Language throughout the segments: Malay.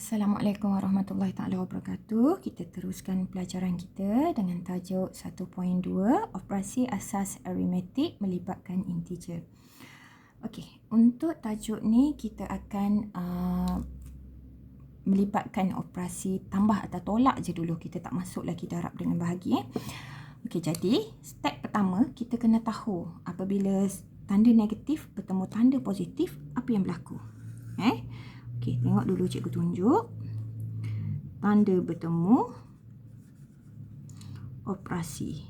Assalamualaikum warahmatullahi taala wabarakatuh. Kita teruskan pelajaran kita dengan tajuk 1.2 Operasi Asas Aritmetik melibatkan integer. Okey, untuk tajuk ni kita akan melibatkan operasi tambah atau tolak je dulu. Kita tak masuk lagi darab dengan bahagi. Okey, jadi step pertama kita kena tahu apabila tanda negatif bertemu tanda positif, apa yang berlaku. Okey, tengok dulu cikgu tunjuk. Tanda bertemu, operasi.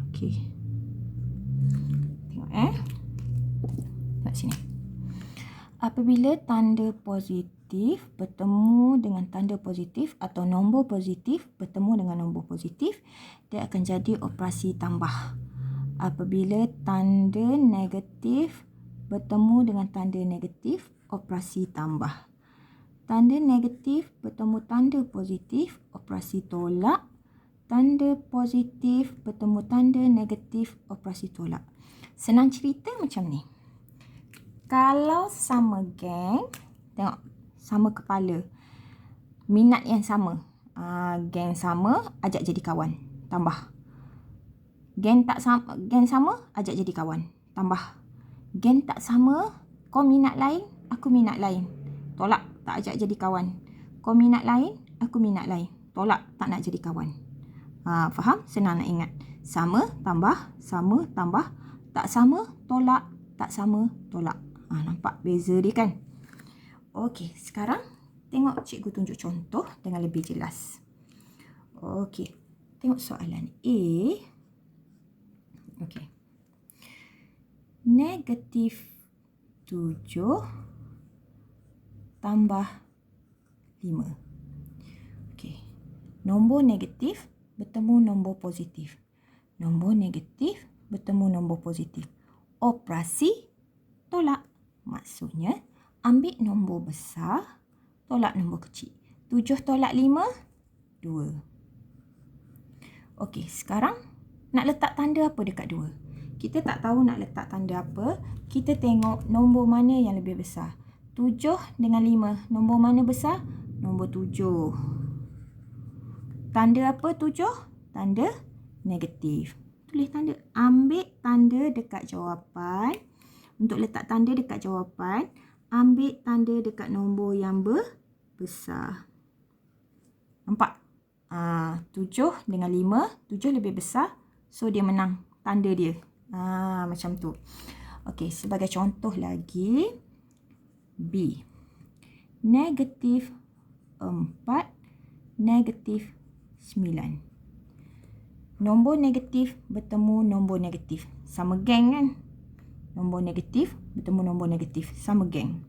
Okey. Tengok Tengok sini. Apabila tanda positif bertemu dengan tanda positif atau nombor positif bertemu dengan nombor positif, dia akan jadi operasi tambah. Apabila tanda negatif bertemu dengan tanda negatif, operasi tambah. Tanda negatif bertemu tanda positif, operasi tolak. Tanda positif bertemu tanda negatif, operasi tolak. Senang cerita macam ni. Kalau sama geng, tengok, sama kepala, minat yang sama, geng sama, ajak jadi kawan, tambah. Geng tak sama, geng sama, ajak jadi kawan, tambah. Geng tak sama, kau minat lain, aku minat lain, tolak, tak ajak jadi kawan. Kau minat lain, aku minat lain, tolak, tak nak jadi kawan. Faham? Senang nak ingat. Sama, tambah, tak sama, tolak, tak sama, tolak. Nampak beza dia kan? Okey, sekarang tengok cikgu tunjuk contoh dengan lebih jelas. Okey, tengok soalan A. Okey. Negatif 7 tambah 5. Okey. Nombor negatif bertemu nombor positif. Nombor negatif bertemu nombor positif. Operasi tolak. Maksudnya, ambil nombor besar, tolak nombor kecil. 7 tolak 5, 2. Okey, sekarang nak letak tanda apa dekat 2? Kita tak tahu nak letak tanda apa. Kita tengok nombor mana yang lebih besar. 7 dengan 5. Nombor mana besar? Nombor 7. Tanda apa 7? Tanda negatif. Tulis tanda. Ambil tanda dekat jawapan. Untuk letak tanda dekat jawapan, ambil tanda dekat nombor yang besar. Nampak? 7 dengan 5. 7 lebih besar. So, dia menang tanda dia. Macam tu. Okey, sebagai contoh lagi, B. Negatif 4, negatif 9. Nombor negatif bertemu nombor negatif. Sama geng kan? Nombor negatif bertemu nombor negatif. Sama geng.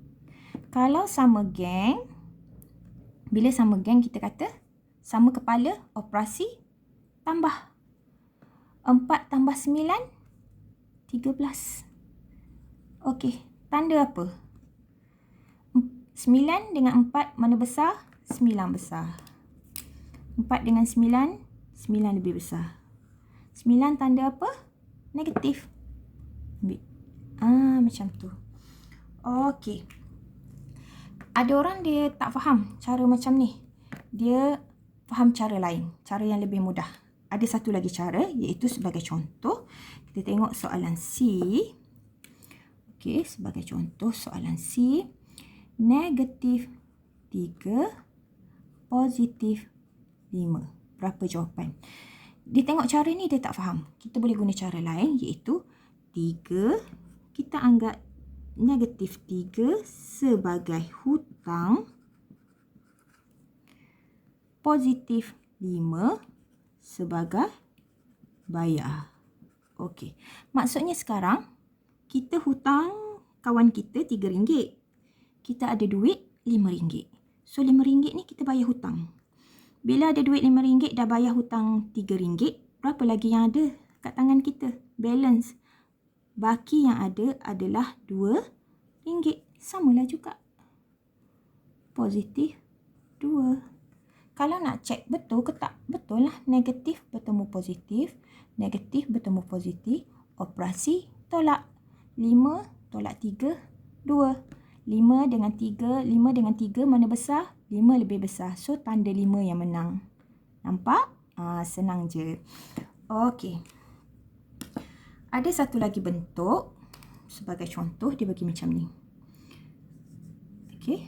Kalau sama geng, bila sama geng kita kata, sama kepala, operasi tambah. 4 tambah 9, 13. Okey, tanda apa? 9 dengan 4 mana besar? 9 besar. 4 dengan 9, 9 lebih besar. 9 tanda apa? Negatif. Ambil. Macam tu. Okey. Ada orang dia tak faham cara macam ni. Dia faham cara lain. Cara yang lebih mudah. Ada satu lagi cara, iaitu sebagai contoh. Kita tengok soalan C. Okey, sebagai contoh soalan C. Negatif 3, positif 5. Berapa jawapan? Dia tengok cara ni, dia tak faham. Kita boleh guna cara lain, iaitu 3. Kita anggap negatif 3 sebagai hutang. Positif 5 sebagai bayar. Okey. Maksudnya sekarang, kita hutang kawan kita RM3. Kita ada duit RM5. So, RM5 ni kita bayar hutang. Bila ada duit RM5, dah bayar hutang RM3, berapa lagi yang ada kat tangan kita? Balance. Baki yang ada adalah RM2. Samalah juga. Positif 2. Kalau nak cek betul ke tak? Betul lah. Negatif bertemu positif. Negatif bertemu positif. Operasi tolak. 5 tolak 3, 2. 5 dengan 3. 5 dengan 3 mana besar? 5 lebih besar. So, tanda 5 yang menang. Nampak? Senang je. Okey. Ada satu lagi bentuk. Sebagai contoh, dia bagi macam ni. Okey.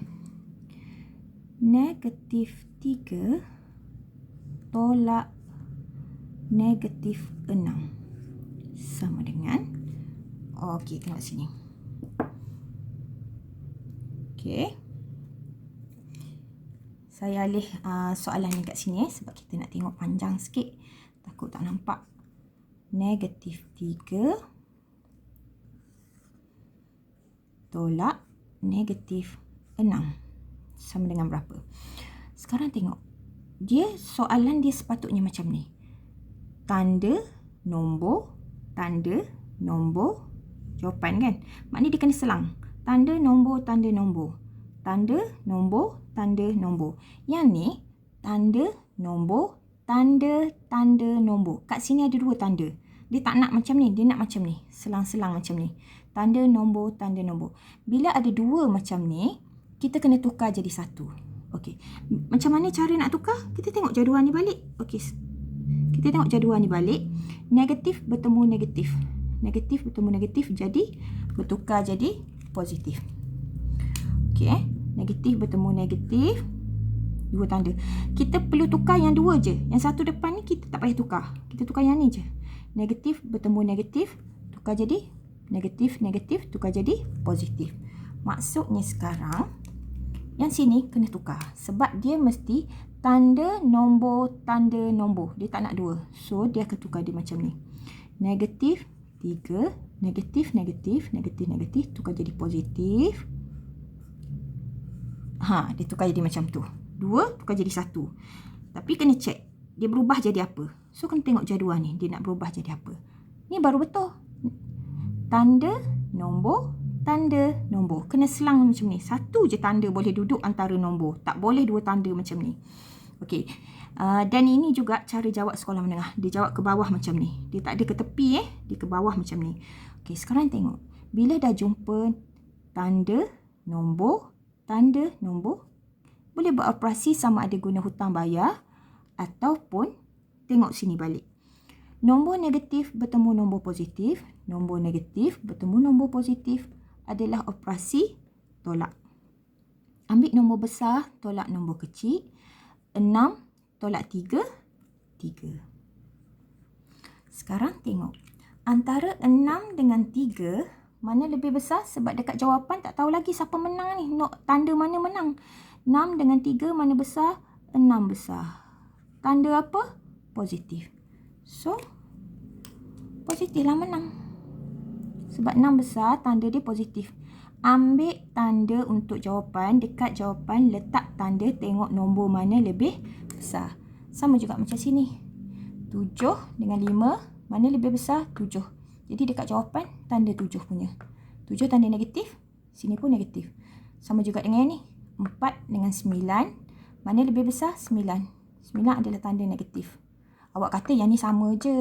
Negatif 3 tolak negatif 6. Sama dengan, okey, tengok sini. Okey. Saya alih soalan ni kat sini sebab kita nak tengok panjang sikit. Takut tak nampak. Negatif 3 tolak negatif 6. Sama dengan berapa? Sekarang tengok. Soalan dia sepatutnya macam ni. Tanda, nombor, jawapan kan? Maknanya dia kena selang. Tanda, nombor, tanda, nombor. Tanda, nombor, tanda, nombor. Yang ni, tanda, nombor, tanda, nombor. Kat sini ada 2 tanda. Dia tak nak macam ni, dia nak macam ni. Selang-selang macam ni. Tanda, nombor, tanda, nombor. Bila ada 2 macam ni, kita kena tukar jadi 1. Okey. Macam mana cara nak tukar? Kita tengok jadual ni balik. Okey. Kita tengok jadual ni balik. Negatif bertemu negatif. Negatif bertemu negatif jadi bertukar jadi positif. Okey. Negatif bertemu negatif. 2 tanda. Kita perlu tukar yang 2 je. Yang satu depan ni kita tak payah tukar. Kita tukar yang ni je. Negatif bertemu negatif. Tukar jadi negatif, negatif. Tukar jadi positif. Maksudnya sekarang, yang sini kena tukar. Sebab dia mesti tanda, nombor, tanda, nombor. Dia tak nak 2. So, dia akan tukar dia macam ni. Negatif 3. Negatif, negatif, negatif, negatif. Tukar jadi positif. Dia tukar jadi macam tu. 2 tukar jadi 1. Tapi kena check. Dia berubah jadi apa? So, kena tengok jadual ni. Dia nak berubah jadi apa? Ni baru betul. Tanda, nombor, tanda, nombor. Kena selang macam ni. 1 je tanda boleh duduk antara nombor. Tak boleh 2 tanda macam ni. Okey. Dan ini juga cara jawab sekolah menengah. Dia jawab ke bawah macam ni. Dia tak ada ke tepi Dia ke bawah macam ni. Okey, sekarang tengok. Bila dah jumpa tanda, nombor, tanda, nombor, boleh buat operasi sama ada guna hutang bayar ataupun tengok sini balik. Nombor negatif bertemu nombor positif. Nombor negatif bertemu nombor positif adalah operasi tolak. Ambil nombor besar, tolak nombor kecil. 6 tolak 3, 3. Sekarang tengok. Antara 6 dengan 3, mana lebih besar? Sebab dekat jawapan tak tahu lagi siapa menang ni. Tanda mana menang. 6 dengan 3 mana besar? 6 besar. Tanda apa? Positif. So, positif lah menang. Sebab 6 besar, tanda dia positif. Ambil tanda untuk jawapan. Dekat jawapan, letak tanda, tengok nombor mana lebih besar. Sama juga macam sini. 7 dengan 5, mana lebih besar? 7. Jadi dekat jawapan, tanda 7 punya. 7 tanda negatif, sini pun negatif. Sama juga dengan yang ni. 4 dengan 9, mana lebih besar? 9. 9 adalah tanda negatif. Awak kata yang ni sama je.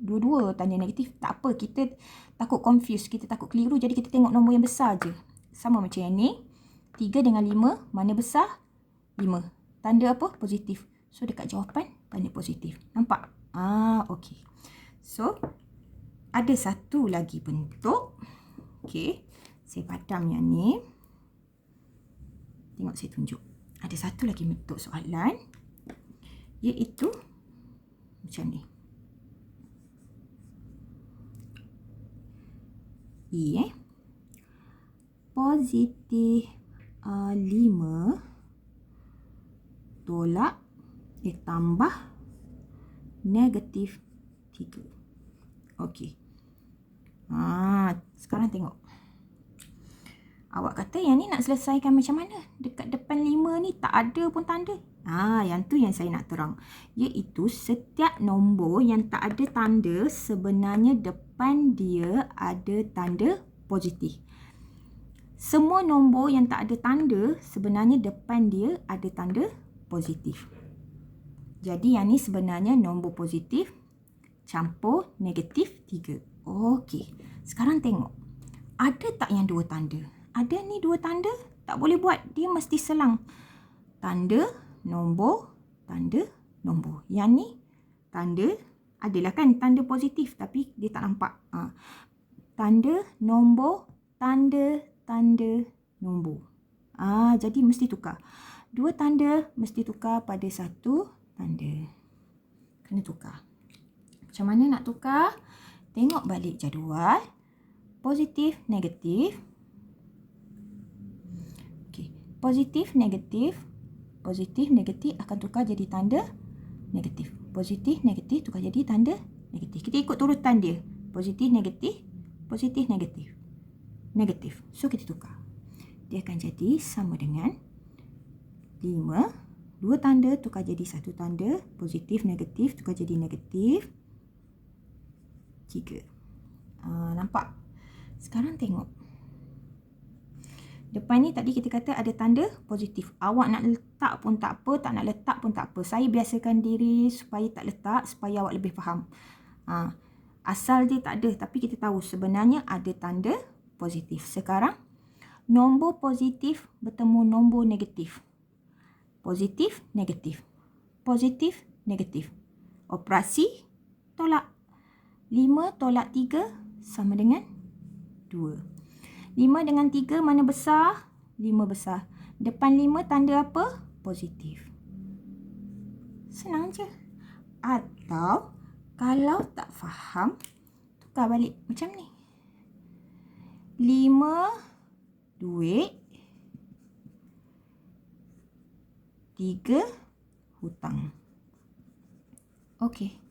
Dua-dua tanda negatif. Tak apa, kita takut confuse, kita takut keliru. Jadi kita tengok nombor yang besar je. Sama macam yang ni. 3 dengan 5, mana besar? 5. Tanda apa? Positif. So dekat jawapan, tanda positif. Nampak? Okey. So, ada satu lagi bentuk. Okey. Saya padam yang ni. Tengok saya tunjuk. Ada satu lagi bentuk soalan. Iaitu macam ni. Positif 5 tolak tambah negatif 3. Okey. Sekarang tengok. Awak kata yang ni nak selesaikan macam mana? Dekat depan 5 ni tak ada pun tanda. Yang tu yang saya nak terang. Iaitu setiap nombor yang tak ada tanda, sebenarnya depan dia ada tanda positif. Semua nombor yang tak ada tanda, sebenarnya depan dia ada tanda positif. Jadi yang ni sebenarnya nombor positif campur negatif 3. Okey. Sekarang tengok. Ada tak yang 2 tanda? ada ni 2 tanda, tak boleh buat. Dia mesti selang. Tanda, nombor, tanda, nombor. Yang ni tanda, adalah kan tanda positif tapi dia tak nampak. Tanda, nombor, tanda, tanda, nombor. Jadi mesti tukar. 2 tanda mesti tukar pada 1 tanda. Kena tukar. Macam mana nak tukar? Tengok balik jadual. Positif, negatif. Okey, positif, negatif. Positif, negatif akan tukar jadi tanda negatif. Positif, negatif tukar jadi tanda negatif. Kita ikut turutan dia. Positif, negatif. Positif, negatif. Negatif. So, kita tukar. Dia akan jadi sama dengan 5. 2 tanda tukar jadi 1 tanda. Positif, negatif tukar jadi negatif 3. Nampak? Sekarang tengok. Depan ni tadi kita kata ada tanda positif. Awak nak letak pun tak apa, tak nak letak pun tak apa. Saya biasakan diri supaya tak letak, supaya awak lebih faham. Asal dia tak ada, tapi kita tahu sebenarnya ada tanda positif. Sekarang, nombor positif bertemu nombor negatif. Positif, negatif. Positif, negatif. Operasi tolak. 5 tolak 3 sama dengan 2. 5 dengan 3 mana besar? 5 besar. Depan 5 tanda apa? Positif. Senang je. Atau kalau tak faham, tukar balik macam ni. 5 duit, 3 hutang. Okey.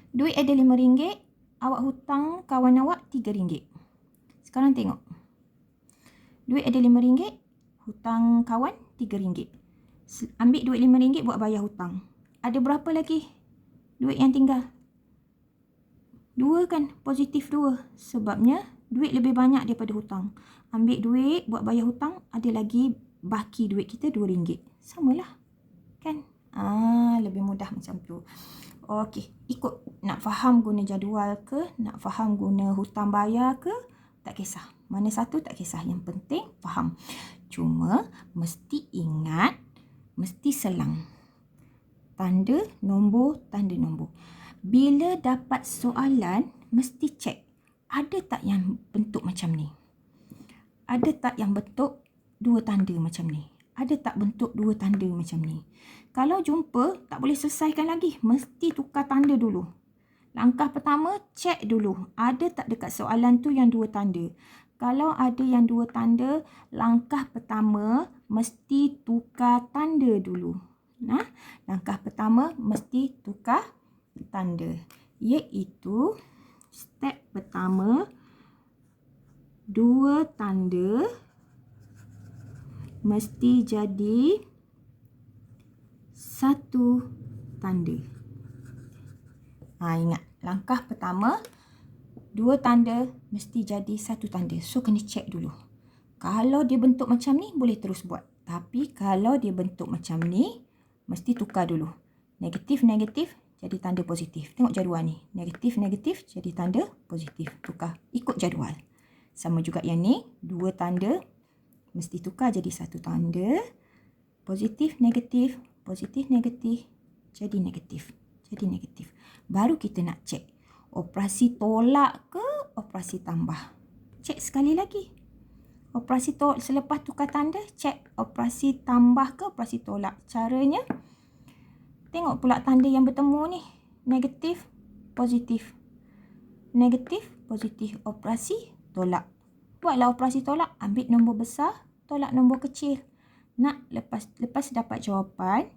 Duit ada RM5, awak hutang kawan awak RM3. Sekarang tengok. Duit ada RM5, hutang kawan RM3. Ambil duit RM5 buat bayar hutang. Ada berapa lagi duit yang tinggal? 2 kan? Positif 2. Sebabnya duit lebih banyak daripada hutang. Ambil duit buat bayar hutang, ada lagi baki duit kita RM2. Samalah. Kan? Lebih mudah macam tu. Okey, ikut. Nak faham guna jadual ke? Nak faham guna hutang bayar ke? Tak kisah. Mana satu tak kisah. Yang penting faham. Cuma mesti ingat, mesti selang. Tanda nombor, tanda nombor. Bila dapat soalan, mesti cek. Ada tak yang bentuk macam ni? Ada tak yang bentuk 2 tanda macam ni? Ada tak bentuk 2 tanda macam ni? Kalau jumpa, tak boleh selesaikan lagi. Mesti tukar tanda dulu. Langkah pertama, cek dulu. Ada tak dekat soalan tu yang 2 tanda? Kalau ada yang 2 tanda, langkah pertama, mesti tukar tanda dulu. Langkah pertama, mesti tukar tanda. Iaitu, step pertama, 2 tanda mesti jadi 1 tanda. Ingat, langkah pertama 2 tanda mesti jadi 1 tanda. So, kena cek dulu. Kalau dia bentuk macam ni, boleh terus buat. Tapi kalau dia bentuk macam ni, mesti tukar dulu. Negatif, negatif jadi tanda positif. Tengok jadual ni. Negatif, negatif jadi tanda positif. Tukar. Ikut jadual. Sama juga yang ni. 2 tanda mesti tukar jadi 1 tanda. Positif, negatif. Positif, negatif. Jadi negatif. Jadi negatif. Baru kita nak cek. Operasi tolak ke operasi tambah? Cek sekali lagi. Operasi tolak, selepas tukar tanda, cek operasi tambah ke operasi tolak. Caranya, tengok pula tanda yang bertemu ni. Negatif, positif. Negatif, positif. Operasi tolak. Buatlah operasi tolak. Ambil nombor besar, tolak nombor kecil. Nak lepas dapat jawapan,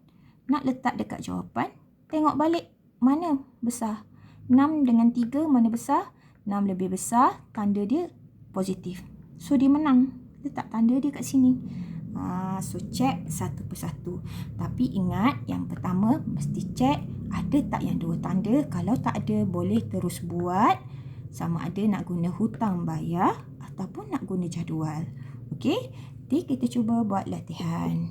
nak letak dekat jawapan, tengok balik mana besar. 6 dengan 3 mana besar? 6 lebih besar, tanda dia positif. So, dia menang. Letak tanda dia kat sini. So, cek satu persatu. Tapi ingat, yang pertama mesti cek ada tak yang 2 tanda. Kalau tak ada, boleh terus buat. Sama ada nak guna hutang bayar ataupun nak guna jadual. Okey? Nanti kita cuba buat latihan.